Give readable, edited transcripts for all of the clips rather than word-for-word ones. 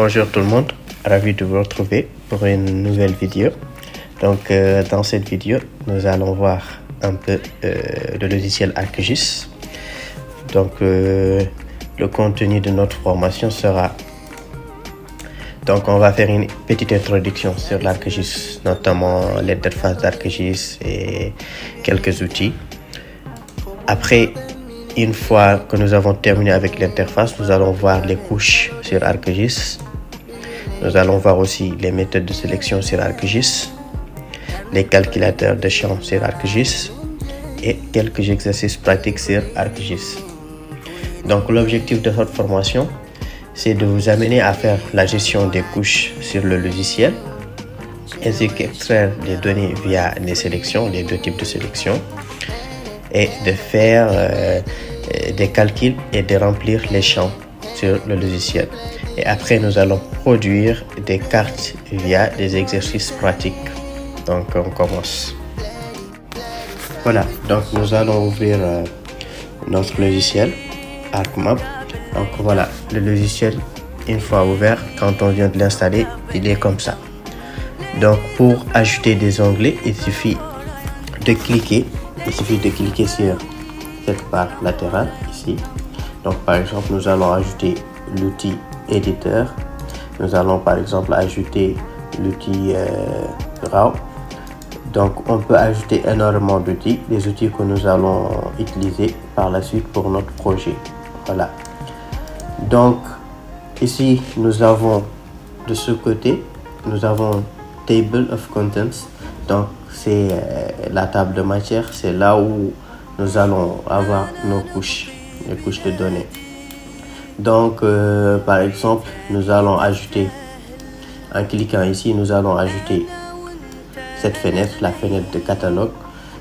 Bonjour tout le monde, ravi de vous retrouver pour une nouvelle vidéo. Donc dans cette vidéo, nous allons voir un peu le logiciel ArcGIS. Donc le contenu de notre formation sera... Donc on va faire une petite introduction sur l'ArcGIS, notamment l'interface d'ArcGIS et quelques outils. Après, une fois que nous avons terminé avec l'interface, nous allons voir les couches sur ArcGIS. Nous allons voir aussi les méthodes de sélection sur ArcGIS, les calculateurs de champs sur ArcGIS et quelques exercices pratiques sur ArcGIS. Donc l'objectif de cette formation, c'est de vous amener à faire la gestion des couches sur le logiciel, ainsi qu'extraire les données via les sélections, les deux types de sélections, et de faire des calculs et de remplir les champs sur le logiciel. Et après, nous allons produire des cartes via des exercices pratiques. Donc, on commence. Voilà, donc nous allons ouvrir notre logiciel ArcMap. Donc voilà, le logiciel, une fois ouvert, quand on vient de l'installer, il est comme ça. Donc pour ajouter des onglets, il suffit de cliquer sur cette barre latérale ici. Donc par exemple, nous allons ajouter l'outil éditeur. Nous allons par exemple ajouter l'outil RAW. Donc on peut ajouter énormément d'outils, des outils que nous allons utiliser par la suite pour notre projet. Voilà. Donc ici nous avons de ce côté, nous avons Table of Contents. Donc c'est la table de matière, c'est là où nous allons avoir nos couches, les couches de données. Donc par exemple, nous allons ajouter, en cliquant ici, nous allons ajouter cette fenêtre, la fenêtre de catalogue.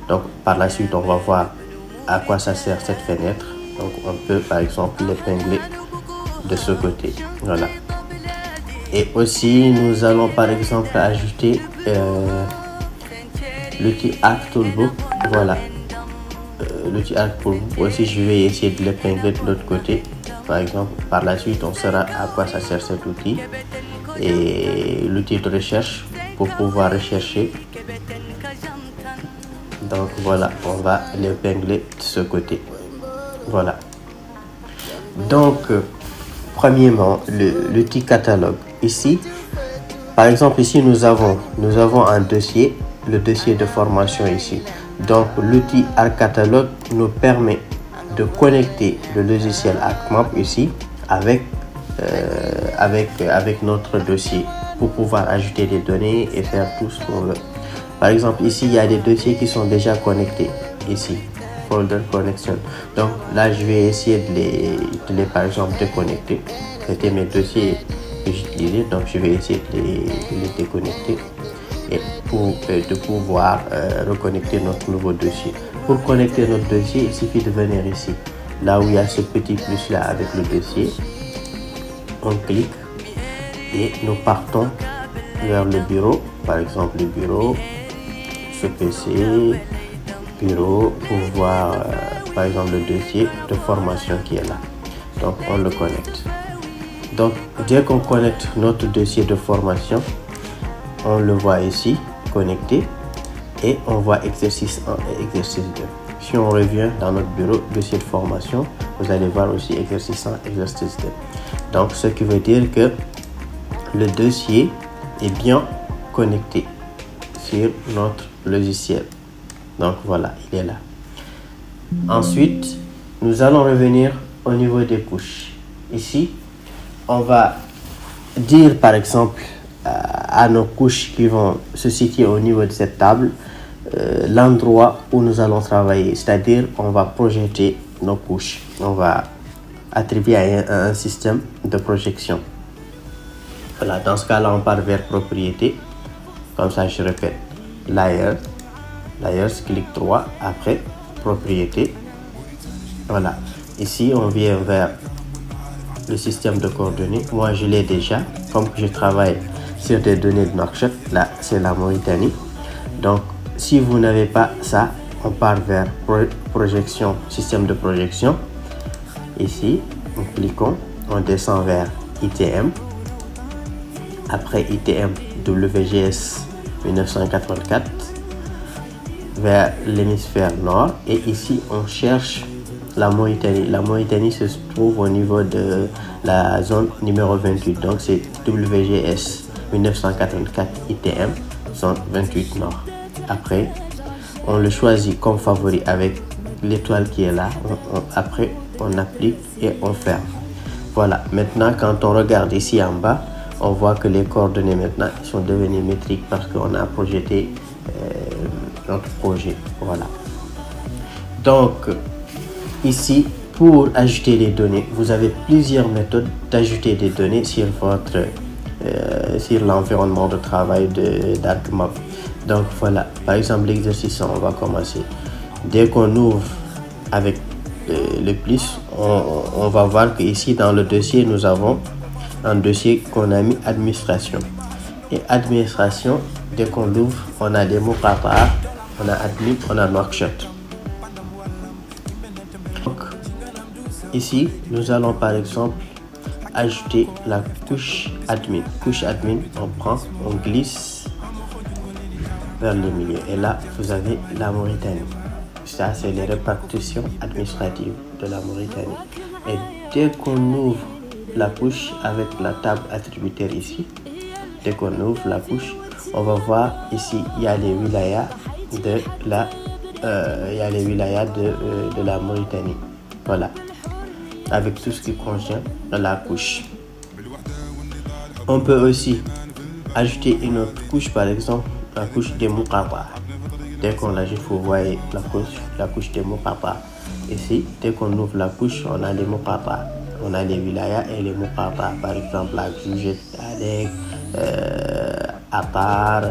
Donc par la suite, on va voir à quoi ça sert cette fenêtre. Donc on peut par exemple l'épingler de ce côté. Voilà. Et aussi nous allons par exemple ajouter l'outil Arc Toolbook. Voilà. L'outil Arc Toolbook aussi, je vais essayer de l'épingler de l'autre côté. Par exemple, par la suite, on saura à quoi ça sert cet outil. Et l'outil de recherche pour pouvoir rechercher. Donc voilà, on va l'épingler de ce côté. Voilà. Donc, premièrement, l'outil catalogue. Ici, par exemple, ici, nous avons un dossier, le dossier de formation ici. Donc, l'outil ArcCatalogue nous permet de connecter le logiciel ArcMap ici avec notre dossier pour pouvoir ajouter des données et faire tout ce qu'on veut. Par exemple, ici, il y a des dossiers qui sont déjà connectés. Ici, folder connection. Donc là, je vais essayer de les par exemple déconnecter. C'était mes dossiers que j'utilisais, donc je vais essayer de les déconnecter et de pouvoir reconnecter notre nouveau dossier. Pour connecter notre dossier, il suffit de venir ici, là où il y a ce petit plus là avec le dossier. On clique et nous partons vers le bureau, par exemple le bureau, ce PC, bureau, pour voir par exemple le dossier de formation qui est là. Donc on le connecte. Donc dès qu'on connecte notre dossier de formation, on le voit ici connecté et on voit exercice 1 et exercice 2. Si on revient dans notre bureau dossier de formation, vous allez voir aussi exercice 1, exercice 2. Donc ce qui veut dire que le dossier est bien connecté sur notre logiciel. Donc voilà, il est là. Ensuite, nous allons revenir au niveau des couches. Ici, on va dire par exemple à nos couches qui vont se situer au niveau de cette table l'endroit où nous allons travailler. C'est-à-dire, on va projeter nos couches. On va attribuer à un système de projection. Voilà, dans ce cas-là, on part vers propriété. Comme ça, je répète. Layers, clic droit, après propriété. Voilà, ici on vient vers le système de coordonnées. Moi je l'ai déjà, comme que je travaille sur des données de Nouakchott. Là c'est la Mauritanie. Donc si vous n'avez pas ça, on part vers projection, système de projection. Ici, nous cliquons, on descend vers ITM. après ITM WGS 1984 vers l'hémisphère nord, et ici on cherche la Mauritanie. La Mauritanie se trouve au niveau de la zone numéro 28, donc c'est WGS 1984 ITM zone 28 nord. Après on le choisit comme favori avec l'étoile qui est là. Après on applique et on ferme. Voilà, maintenant quand on regarde ici en bas, on voit que les coordonnées maintenant sont devenues métriques parce qu'on a projeté notre projet. Voilà. Donc ici, pour ajouter les données, vous avez plusieurs méthodes d'ajouter des données sur votre sur l'environnement de travail d'ArcMap. Donc voilà, par exemple l'exercice, on va commencer. Dès qu'on ouvre avec le plus, on va voir que ici dans le dossier, nous avons un dossier qu'on a mis administration. Et administration, dès qu'on l'ouvre, on a des mots par part, on a admin, on a workshop. Donc ici, nous allons par exemple ajouter la couche admin. Couche admin, on prend, on glisse vers le milieu. Et là, vous avez la Mauritanie. Ça, c'est les répartitions administratives de la Mauritanie. Et dès qu'on ouvre la couche avec la table attributaire ici, dès qu'on ouvre la couche, on va voir ici, il y a les wilayas de la Mauritanie. Voilà, avec tout ce qui contient la couche. On peut aussi ajouter une autre couche, par exemple la couche des Muqatta. Dès qu'on l'ajoute, vous voyez la couche des Muqatta. Ici, dès qu'on ouvre la couche, on a les Muqatta. On a les wilayas et les Muqatta. Par exemple, la Jujet, Alek, Apar,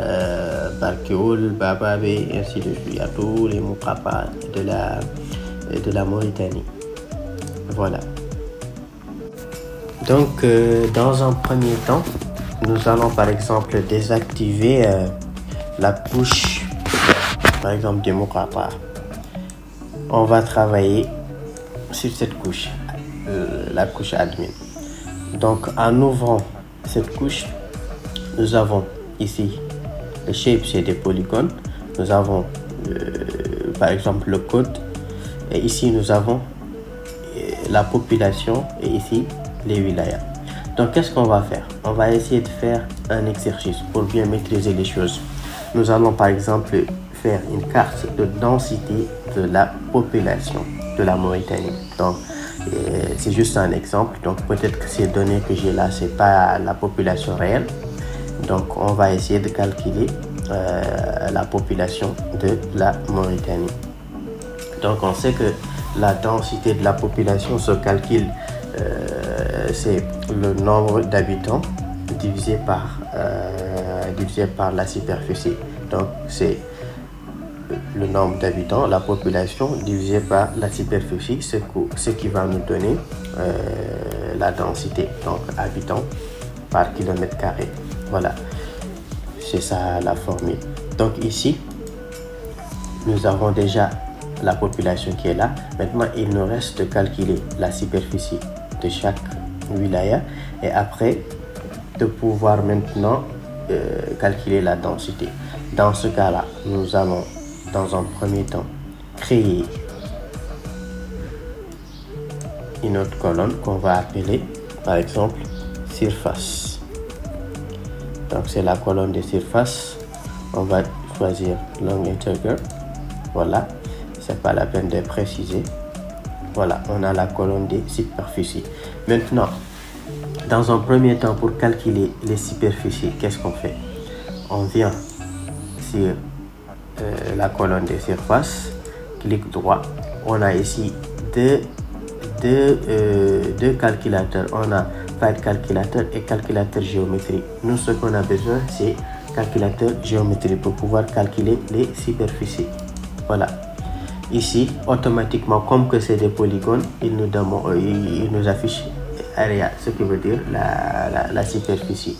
Barkeoul, Bababé, ainsi de suite. Il y a tous les Muqatta de la Mauritanie. Voilà. Donc, dans un premier temps, nous allons par exemple désactiver la couche, par exemple des Muqatta. On va travailler sur cette couche, la couche admin. Donc, en ouvrant cette couche, nous avons ici le shape, c'est des polygones. Nous avons par exemple le code, et ici nous avons la population, et ici les wilayas. Donc qu'est-ce qu'on va faire? On va essayer de faire un exercice pour bien maîtriser les choses. Nous allons par exemple faire une carte de densité de la population de la Mauritanie. Donc c'est juste un exemple, donc peut-être que ces données que j'ai là, c'est pas la population réelle. Donc on va essayer de calculer la population de la Mauritanie. Donc on sait que la densité de la population se calcule, c'est le nombre d'habitants divisé par la superficie. Donc c'est le nombre d'habitants, la population divisé par la superficie, ce qui va nous donner la densité, donc habitants par kilomètre carré. Voilà, c'est ça la formule. Donc ici, nous avons déjà la population qui est là. Maintenant, il nous reste de calculer la superficie de chaque wilaya et après de pouvoir maintenant calculer la densité. Dans ce cas-là, nous allons dans un premier temps créer une autre colonne qu'on va appeler par exemple surface. Donc c'est la colonne de surface. On va choisir long integer. Voilà, c'est pas la peine de préciser. Voilà, on a la colonne des superficies. Maintenant, dans un premier temps, pour calculer les superficies, qu'est-ce qu'on fait? On vient sur la colonne des surfaces, clic droit. On a ici deux calculateurs. On a file calculateur et calculateur géométrie. Nous, ce qu'on a besoin, c'est calculateur géométrie pour pouvoir calculer les superficies. Voilà. Ici, automatiquement, comme que c'est des polygones, il nous affiche area, ce qui veut dire la superficie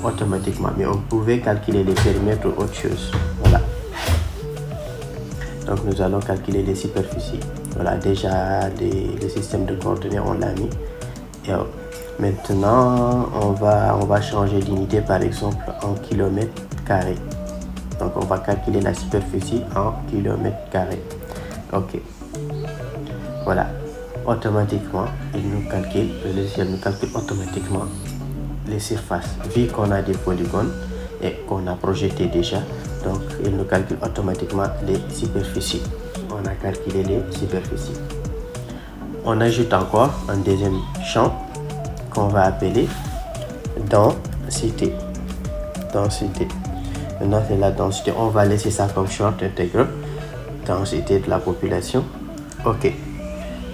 automatiquement. Mais on pouvait calculer les périmètres ou autre chose. Voilà. Donc nous allons calculer les superficies. Voilà, déjà le système de coordonnées on l'a mis. Et Maintenant, on va changer l'unité par exemple en kilomètres carrés. Donc, on va calculer la superficie en kilomètres carrés. Ok. Voilà. Automatiquement, le logiciel nous calcule automatiquement les surfaces. Vu qu'on a des polygones et qu'on a projeté déjà, donc il nous calcule automatiquement les superficies. On a calculé les superficies. On ajoute encore un deuxième champ qu'on va appeler densité. Densité. Maintenant, c'est la densité. On va laisser ça comme short integral. Densité de la population. Ok.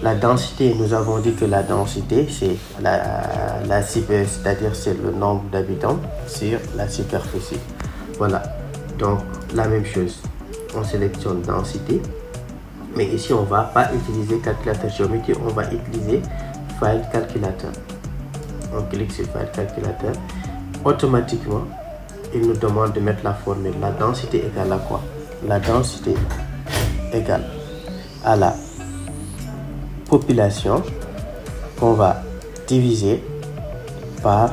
La densité, nous avons dit que la densité, c'est la superficie, c'est-à-dire c'est le nombre d'habitants sur la superficie. Voilà. Donc, la même chose. On sélectionne densité. Mais ici, on ne va pas utiliser calculateur géométrique, on va utiliser file calculateur. On clique sur file calculateur. Automatiquement, il nous demande de mettre la formule. La densité égale à quoi? La densité égale à la population qu'on va diviser par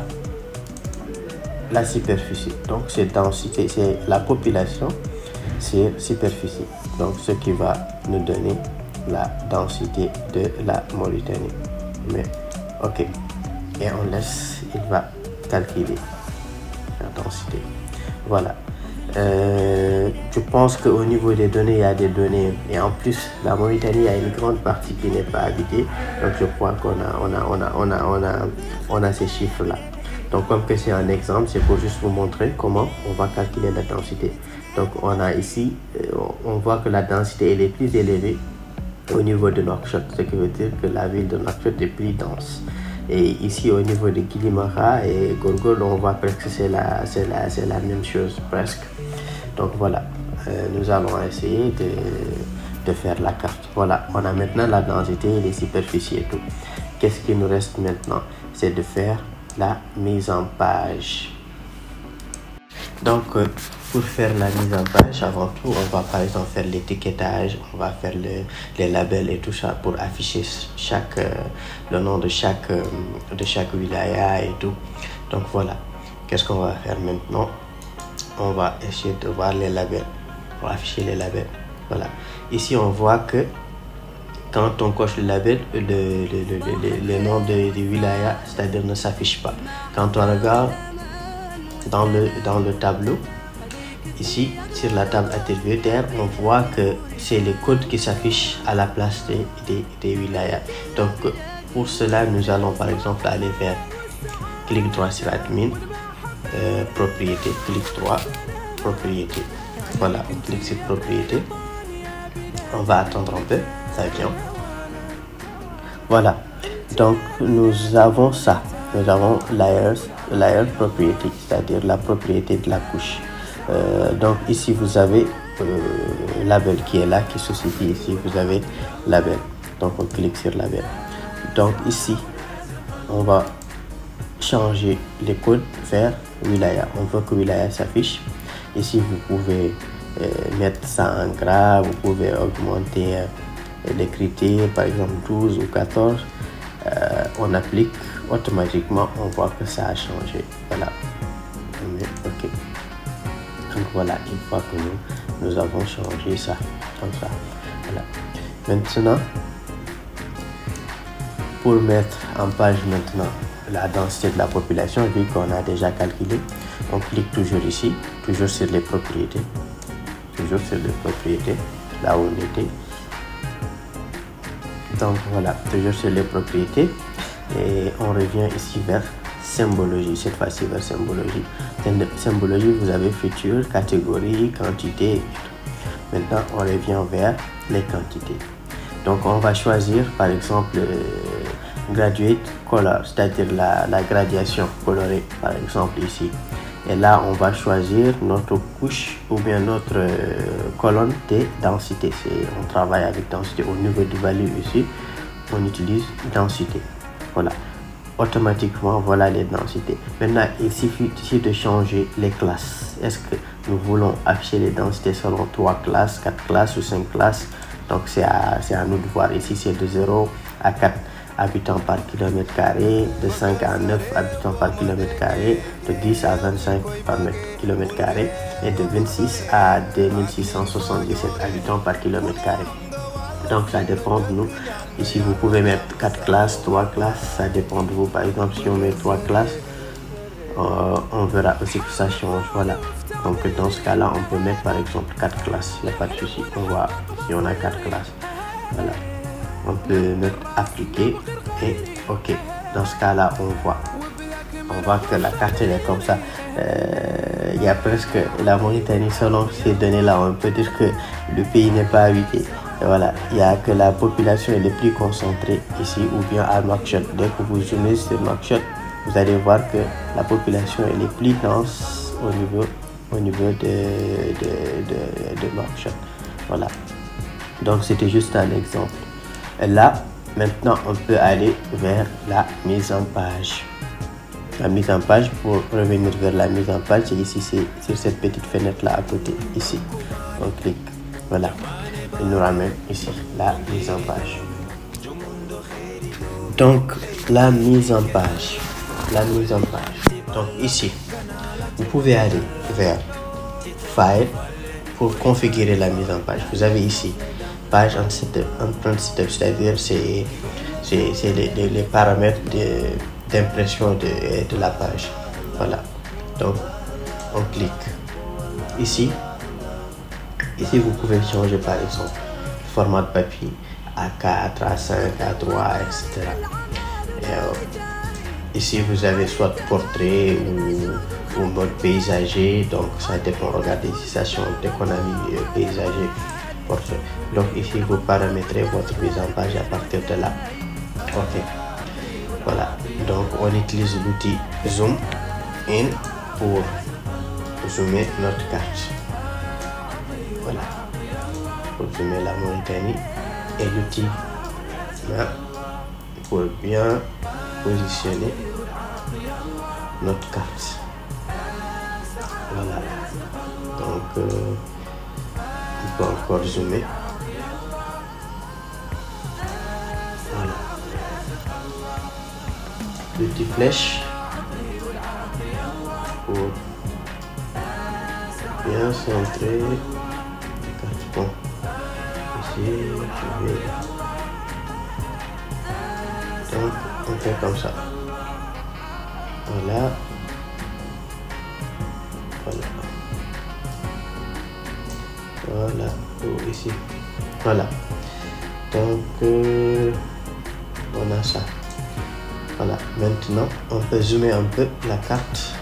la superficie. Donc, c'est densité, c'est la population sur superficie. Donc, ce qui va nous donner la densité de la Mauritanie. Mais, ok. Et on laisse, il va calculer la densité. Voilà. Je pense qu'au niveau des données, il y a des données. Et en plus, la Mauritanie, il y a une grande partie qui n'est pas habitée. Donc, je crois qu'on a ces chiffres-là. Donc, comme que c'est un exemple, c'est pour juste vous montrer comment on va calculer la densité. Donc, on a ici, on voit que la densité elle est plus élevée au niveau de Nouakchott, ce qui veut dire que la ville de Nouakchott est plus dense. Et ici, au niveau de Guilimara et Gorgol, on voit presque que c'est la même chose, presque. Donc, voilà, nous allons essayer de faire la carte. Voilà, on a maintenant la densité, les superficies et tout. Qu'est-ce qui nous reste maintenant? C'est de faire la mise en page. Donc, pour faire la mise en page, avant tout, on va par exemple faire l'étiquetage, on va faire les labels et tout ça pour afficher le nom de chaque wilaya et tout. Donc voilà, qu'est-ce qu'on va faire maintenant? On va essayer de voir les labels, pour afficher les labels. Voilà, ici on voit que quand on coche le label, le nom de wilaya, c'est-à-dire ne s'affiche pas. Quand on regarde dans le tableau, ici, sur la table attributaire, on voit que c'est les codes qui s'affichent à la place des wilayas. Donc, pour cela, nous allons par exemple aller vers clic droit sur admin, propriété, clic droit, propriété. Voilà, on clique sur propriété. On va attendre un peu, ça vient. Voilà, donc nous avons ça. Nous avons layer propriété, c'est-à-dire la propriété de la couche. Donc ici vous avez label qui est là, qui se situe ici. Vous avez label. Donc on clique sur label. Donc ici on va changer les codes vers wilaya. On veut que wilaya s'affiche. Ici vous pouvez mettre ça en gras. Vous pouvez augmenter les critères, par exemple 12 ou 14. On applique automatiquement, on voit que ça a changé. Voilà. Ok. Donc voilà, une fois que nous avons changé ça, comme ça. Voilà. Maintenant, pour mettre en page maintenant la densité de la population, vu qu'on a déjà calculé, on clique toujours ici, toujours sur les propriétés. Toujours sur les propriétés, là où on était. Donc voilà, toujours sur les propriétés. Et on revient ici vers symbologie, cette fois-ci vers symbologie. Symbologie, vous avez futur, catégorie, quantité et tout. Maintenant, on revient vers les quantités. Donc, on va choisir, par exemple, graduate color, c'est-à-dire la gradation colorée, par exemple, ici. Et là, on va choisir notre couche ou bien notre colonne de densité. On travaille avec densité. Au niveau du value ici, on utilise densité. Voilà. Automatiquement, voilà les densités. Maintenant, il suffit ici de changer les classes. Est-ce que nous voulons afficher les densités selon 3 classes, 4 classes ou 5 classes? Donc, c'est à nous de voir. Ici, c'est de 0 à 4. habitants par kilomètre carré, de 5 à 9 habitants par kilomètre carré, de 10 à 25 par kilomètre carré et de 26 à 2677 habitants par kilomètre carré. Donc ça dépend de nous. Ici vous pouvez mettre 4 classes, 3 classes, ça dépend de vous. Par exemple si on met 3 classes, on verra aussi que ça change. Voilà. Donc dans ce cas là on peut mettre par exemple 4 classes, il n'y a pas de souci. On voit si on a 4 classes. Voilà. On peut mettre appliquer et ok. Dans ce cas là on voit que la carte elle est comme ça. Il y a presque la Mauritanie. Selon ces données là on peut dire que le pays n'est pas habité. Et voilà, il n'y a que la population est le plus concentrée ici ou bien à Nouakchott. Dès que vous zoomez sur Nouakchott, vous allez voir que la population est le plus dense au niveau de Nouakchott. Voilà. Donc c'était juste un exemple. Et là, maintenant, on peut aller vers la mise en page. La mise en page, pour revenir vers la mise en page, c'est ici, c'est sur cette petite fenêtre là à côté, ici. On clique. Voilà. Il nous ramène ici la mise en page. Donc la mise en page. Donc ici, vous pouvez aller vers File pour configurer la mise en page. Vous avez ici page en setup, c'est-à-dire c'est les paramètres d'impression de la page. Voilà. Donc on clique ici. Ici, vous pouvez changer par exemple format de papier A4, A5, A3, etc. Ici, vous avez soit portrait ou mode paysager. Donc, ça dépend. Regardez ici, ça change dès qu'on a mis paysager, portrait. Donc, ici, vous paramétrez votre mise en page à partir de là. Ok. Voilà. Donc, on utilise l'outil Zoom In pour zoomer notre carte. Voilà, pour zoomer la Mauritanie et l'outil pour bien positionner notre carte. Voilà, donc on peut encore zoomer. Voilà, l'outil flèche pour bien centrer. Bon, ici, je vais... Donc, on fait comme ça. Voilà. Voilà. Voilà. Oh, ici. Voilà. Donc, on a ça. Voilà. Maintenant, on peut zoomer un peu la carte.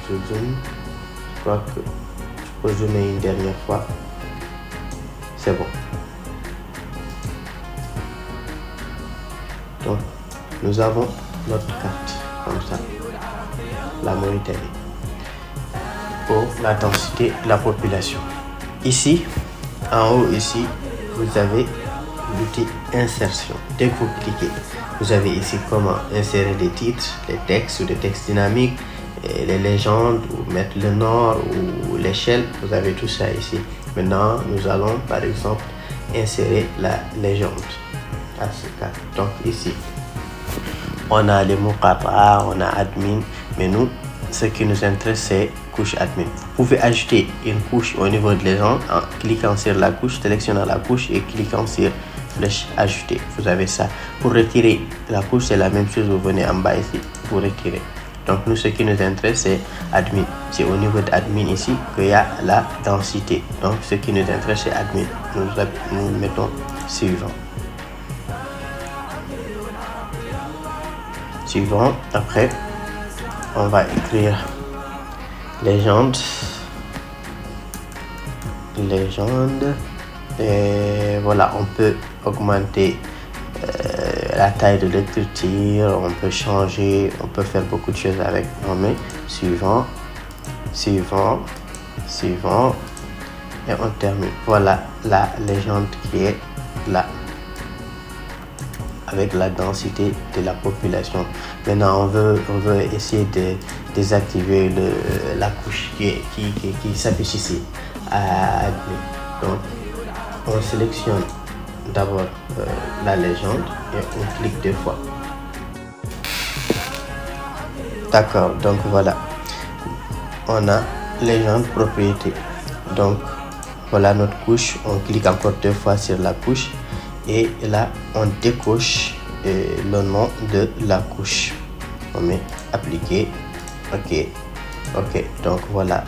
Je zoome. Je crois que je peux zoomer une dernière fois. C'est bon. Donc, nous avons notre carte comme ça. La Mauritanie. Pour la densité de la population. Ici, en haut ici, vous avez l'outil insertion. Dès que vous cliquez, vous avez ici comment insérer des titres, les textes ou des textes dynamiques, et les légendes, ou mettre le nord ou l'échelle. Vous avez tout ça ici. Maintenant, nous allons par exemple insérer la légende à ce cas. Donc ici, on a les mots qata, on a admin, mais nous, ce qui nous intéresse, c'est couche admin. Vous pouvez ajouter une couche au niveau de légende en cliquant sur la couche, sélectionnant la couche et cliquant sur flèche ajouter. Vous avez ça. Pour retirer la couche, c'est la même chose. Vous venez en bas ici pour retirer. Donc nous, ce qui nous intéresse, c'est admin. C'est au niveau d'admin ici qu'il y a la densité. Donc ce qui nous intéresse, c'est admin. Nous mettons suivant. Suivant. Après, on va écrire légende. Légende. Et voilà, on peut augmenter la taille de l'écriture, on peut changer, on peut faire beaucoup de choses avec. On met suivant, suivant, suivant et on termine. Voilà la légende qui est là avec la densité de la population. Maintenant on veut essayer de désactiver la couche qui s'affiche ici. Donc on sélectionne d'abord la légende et on clique 2 fois. D'accord, donc voilà, on a légende propriété. Donc voilà notre couche, on clique encore 2 fois sur la couche et là on décoche le nom de la couche. On met appliquer, ok, donc voilà,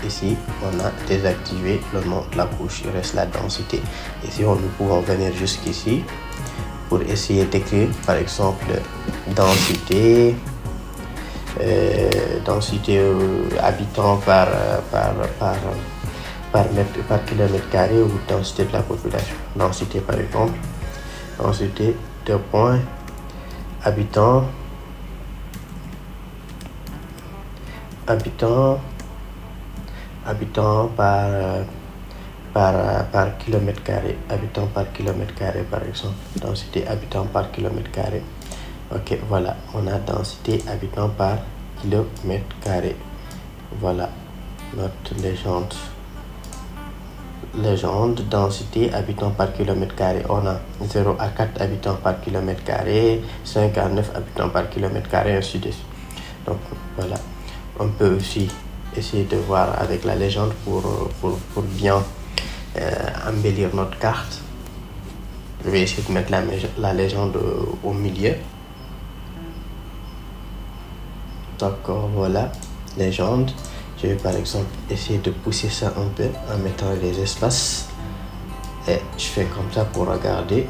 ici on a désactivé le nom de la couche, il reste la densité. Ici nous pouvons venir jusqu'ici pour essayer d'écrire par exemple densité habitants par kilomètre carré, ou densité de la population. Densité par exemple, densité de points habitants par kilomètre carré, habitants par kilomètre carré par exemple, densité habitants par kilomètre carré. Ok, voilà, on a densité habitants par kilomètre carré. Voilà notre légende densité habitants par kilomètre carré. On a 0 à 4 habitants par kilomètre carré, 5 à 9 habitants par kilomètre carré, ainsi de suite. Donc voilà, on peut aussi essayer de voir avec la légende pour bien embellir notre carte. Je vais essayer de mettre la légende au milieu. D'accord, voilà, légende. Je vais par exemple essayer de pousser ça un peu en mettant les espaces. Et je fais comme ça pour regarder,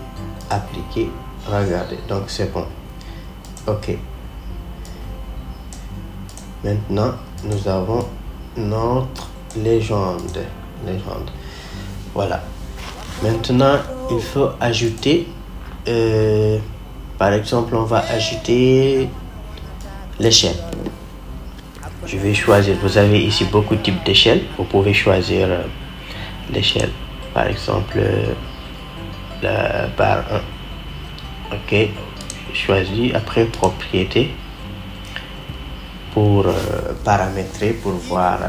appliquer, regarder. Donc c'est bon. Ok. Maintenant, nous avons notre légende. Voilà. Maintenant, il faut ajouter, par exemple, on va ajouter l'échelle. Je vais choisir, vous avez ici beaucoup de types d'échelles. Vous pouvez choisir l'échelle, par exemple, la barre 1. Ok, choisis. Après, propriété, pour paramétrer, pour voir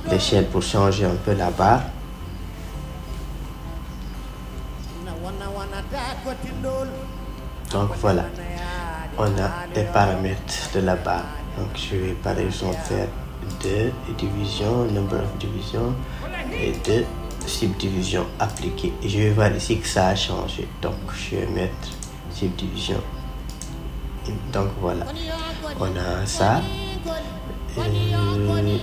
l'échelle, pour changer un peu la barre. Donc voilà, on a les paramètres de la barre. Donc je vais par exemple faire 2 divisions, number of division, et 2 subdivisions appliquées. Et je vais voir ici que ça a changé. Donc je vais mettre subdivision. Donc voilà, on a ça.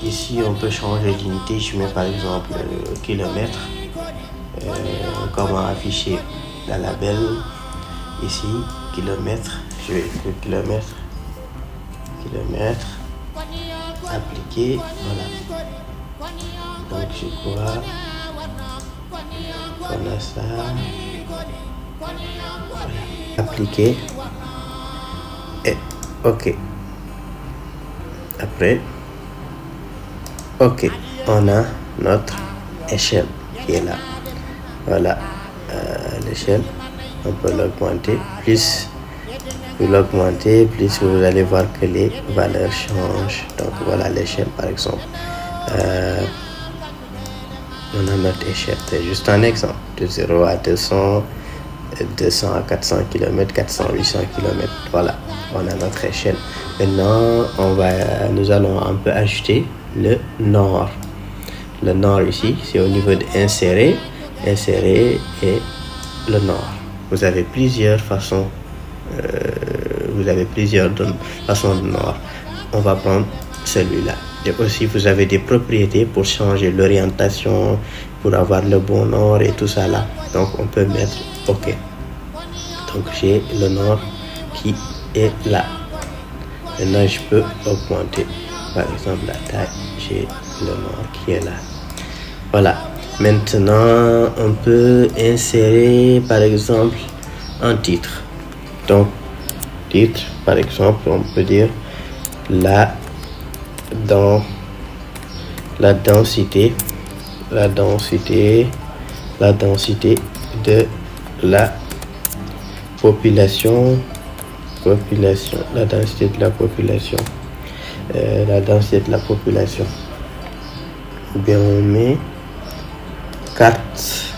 Ici on peut changer d'unité. Je mets par exemple kilomètre. Comment afficher la label ici, kilomètre. Je vais écrire kilomètre, appliquer, voilà. Donc je crois qu'on a ça, voilà. Appliquer et ok. Après, ok, on a notre échelle qui est là. Voilà, l'échelle, on peut l'augmenter. Plus vous l'augmentez, plus vous allez voir que les valeurs changent. Donc voilà l'échelle par exemple. On a notre échelle, c'est juste un exemple. De 0 à 200, 200 à 400 km, 400 à 800 km. Voilà, on a notre échelle. Maintenant, nous allons un peu ajouter le nord. Le nord ici, c'est au niveau de insérer et le nord. Vous avez plusieurs façons. Façons de nord. On va prendre celui-là. Et aussi, vous avez des propriétés pour changer l'orientation, pour avoir le bon nord et tout ça là. Donc, on peut mettre OK. Donc, j'ai le nord qui est là. Maintenant, je peux augmenter. Par exemple, la taille, j'ai le nord qui est là. Voilà. Maintenant, on peut insérer, par exemple, un titre. Donc, titre, par exemple, on peut dire la densité de la population, la densité de la population, ou bien on met carte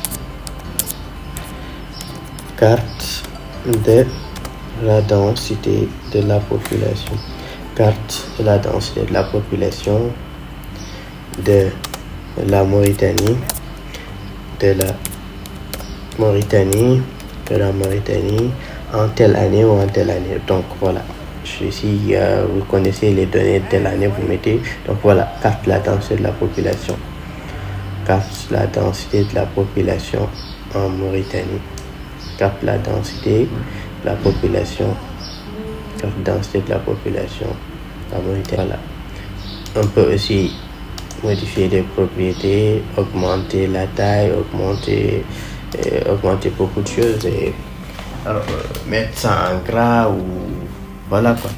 carte de la densité de la population, carte de la densité de la population de la Mauritanie, de la Mauritanie en telle année ou en telle année. Donc voilà, ici vous connaissez les données de telle année, vous mettez, donc voilà, carte de la densité de la population, carte de la densité de la population en Mauritanie, carte de la densité de la population, carte de densité de la population en Mauritanie. Voilà, on peut aussi modifier les propriétés, augmenter la taille, augmenter beaucoup de choses, et mettre ça en gras, ou voilà quoi.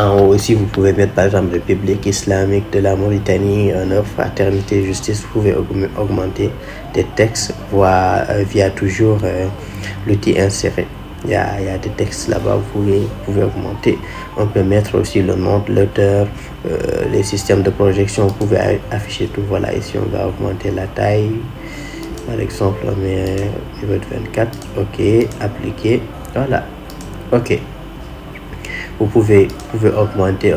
En haut aussi, vous pouvez mettre par exemple République islamique de la Mauritanie, en œuvre, fraternité, justice. Vous pouvez augmenter des textes via toujours l'outil insérer. Il y a des textes là-bas, vous pouvez augmenter. On peut mettre aussi le nom de l'auteur, les systèmes de projection, vous pouvez afficher tout. Voilà, ici on va augmenter la taille. Par exemple, on met niveau de 24, ok, appliquer, voilà, ok. Vous pouvez augmenter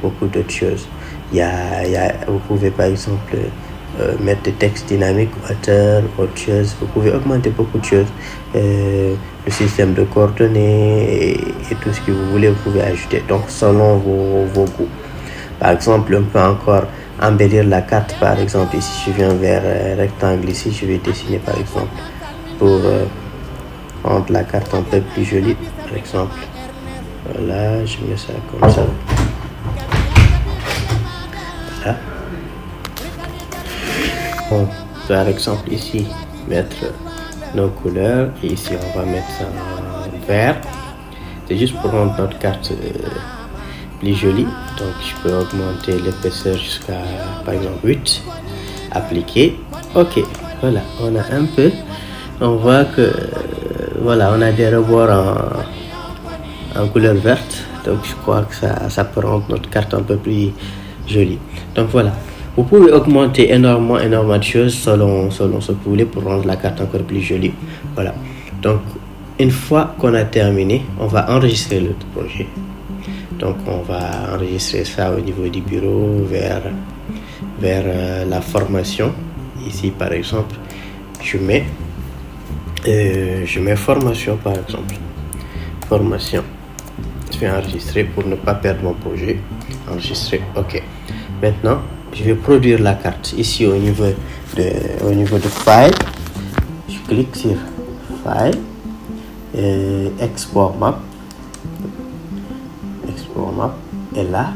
beaucoup d'autres choses. Vous pouvez par exemple mettre des textes dynamiques, autre chose. Vous pouvez augmenter beaucoup de choses. Le système de coordonnées et tout ce que vous voulez, vous pouvez ajouter. Donc selon vos goûts. Par exemple, on peut encore embellir la carte. Par exemple, ici je viens vers rectangle, ici je vais dessiner par exemple pour rendre la carte un peu plus jolie. Par exemple, voilà, je mets ça comme ça. Voilà. Bon, par exemple ici mettre nos couleurs, et ici on va mettre ça en vert. C'est juste pour rendre notre carte plus jolie. Donc je peux augmenter l'épaisseur jusqu'à par exemple 8, appliquer, ok. Voilà, on a un peu, on voit que voilà, on a des rebords en couleur verte. Donc je crois que ça peut rendre notre carte un peu plus jolie. Donc voilà, vous pouvez augmenter énormément de choses selon ce que vous voulez pour rendre la carte encore plus jolie. Voilà, donc une fois qu'on a terminé, on va enregistrer le projet. Donc on va enregistrer ça au niveau du bureau vers la formation. Ici par exemple, je mets formation par exemple, formation. Je vais enregistrer pour ne pas perdre mon projet. Enregistrer, ok. Maintenant je vais produire la carte. Ici au niveau de file, je clique sur file, export map, et là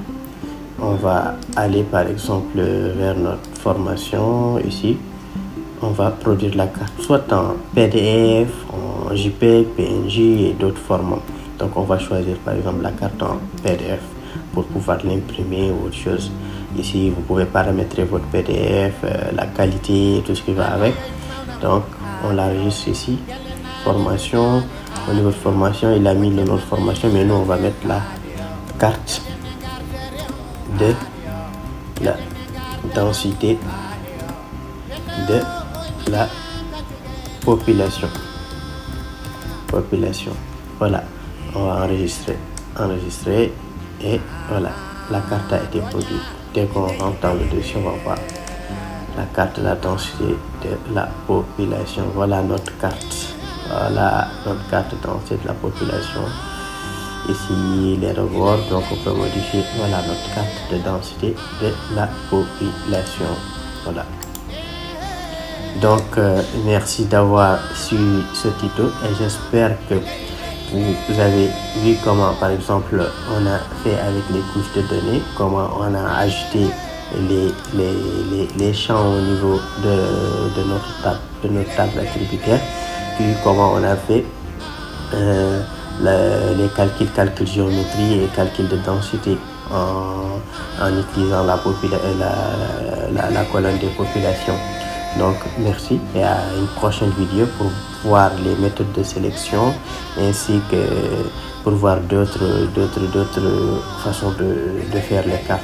on va aller par exemple vers notre formation. Ici on va produire la carte soit en PDF, en JPEG, PNG et d'autres formats. Donc on va choisir par exemple la carte en PDF pour pouvoir l'imprimer ou autre chose. Ici vous pouvez paramétrer votre PDF, la qualité, tout ce qui va avec. Donc on l'enregistre ici, formation. Au niveau de formation, il a mis le nom de formation, mais nous on va mettre la carte de la densité de la population. Voilà, on va enregistrer, et voilà, la carte a été produite. Dès qu'on rentre dans le dossier, on va voir la carte de la densité de la population. Voilà notre carte. Voilà notre carte de densité de la population. Ici les rebords, donc on peut modifier. Voilà notre carte de densité de la population. Voilà. Donc merci d'avoir suivi ce tuto, et j'espère que vous avez vu comment par exemple on a fait avec les couches de données, comment on a ajouté les champs au niveau de notre table attributaire, puis comment on a fait les calculs géométrie et calculs de densité en utilisant la colonne des populations. Donc merci, et à une prochaine vidéo pour voir les méthodes de sélection, ainsi que pour voir d'autres façons de faire les cartes.